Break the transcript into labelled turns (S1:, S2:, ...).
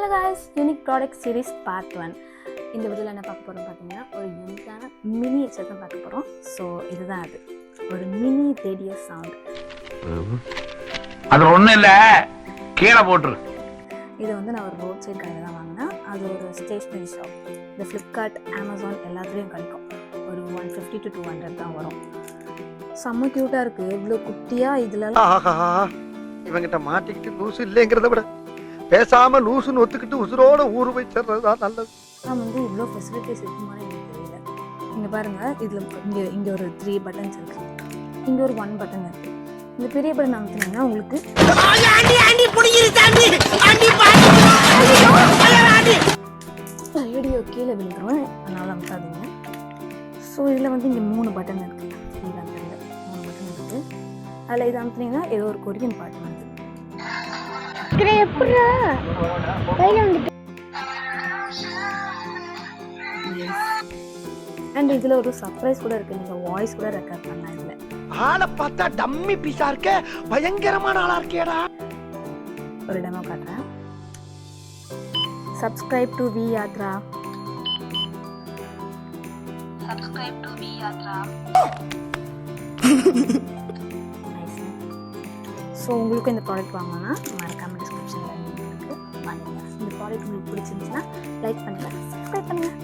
S1: Hello guys, Unique Product Series Part 1. இந்த வீடியோவில் என்ன பார்க்க போகிறோம் பார்த்தீங்கன்னா ஒரு யூனிக்கான மினியேச்சர் தான் பார்க்க போகிறோம். ஸோ இதுதான் அது, ஒரு மினி ரேடியோ சவுண்ட்.
S2: அது ஒன்றும் இல்லை, கீழே போட்டுரு.
S1: இதை வந்து நான் ஒரு ரோட் சைட் கடையில் தான் வாங்கினேன். அது ஒரு ஸ்டேஷ்னரி ஷாப். இந்த ஃப்ளிப்கார்ட், அமேசான் எல்லாத்துலேயும் கிடைக்கும். ஒரு 150 to 200 தான் வரும். செம்ம க்யூட்டாக இருக்குது. இவ்வளோ குட்டியாக இதில்
S3: இவங்கிட்ட மாட்டிக்கிட்டு லூசு இல்லைங்கிறத விட பேசாம லூசுன்னு ஒத்துக்கிட்டு உசுரோட ஊரு போய் சேர்றதுதான் நல்லது.
S1: நான் வந்து இவ்வளோ ஃபெசிலிட்டிஸ் இருக்குமான்னு எனக்கு தெரியல. இங்கே பாருங்கள், இதில் இங்கே ஒரு 3 பட்டன்ஸ் இருக்குது, இங்கே ஒரு 1 பட்டன் இருக்குது. இந்த பெரிய பட்டன் அமுத்துனீங்கன்னா உங்களுக்கு ரேடியோ கீழே விழுந்துருவேன், அதனால் அமுத்தாதீங்க. ஸோ இதில் வந்து இங்கே 3 பட்டன் இருக்குது. கீழே அந்த 3 பட்டன் இருக்குது. அதில் இதை அமுத்துனீங்கன்னா ஏதோ ஒரு கொரியன் பாட்டு வந்து அண்ட் இதில் ஒரு சர்ப்ரைஸ் கூட இருக்குது. நீங்கள் வாய்ஸ் கூட ரெக்கார்ட் பண்ணலாம். இதில்
S3: ஆளை பார்த்தா டம்மி பீஸா இருக்க, பயங்கரமான ஆளா இருக்கேடா.
S1: ஒரு டெமோ காட்டுறேன். Subscribe to V Yatra. So உங்களுக்கு இந்த ப்ராடக்ட் வாங்கினா மறக்காமல் டிஸ்கிரிப்ஷனில் லிங்க் இருக்குது, வாங்கிங்க. இந்த ப்ராடக்ட் உங்களுக்கு பிடிச்சிருந்துச்சுன்னா லைக் பண்ணுங்கள், சப்ஸ்கிரைப் பண்ணுங்கள்.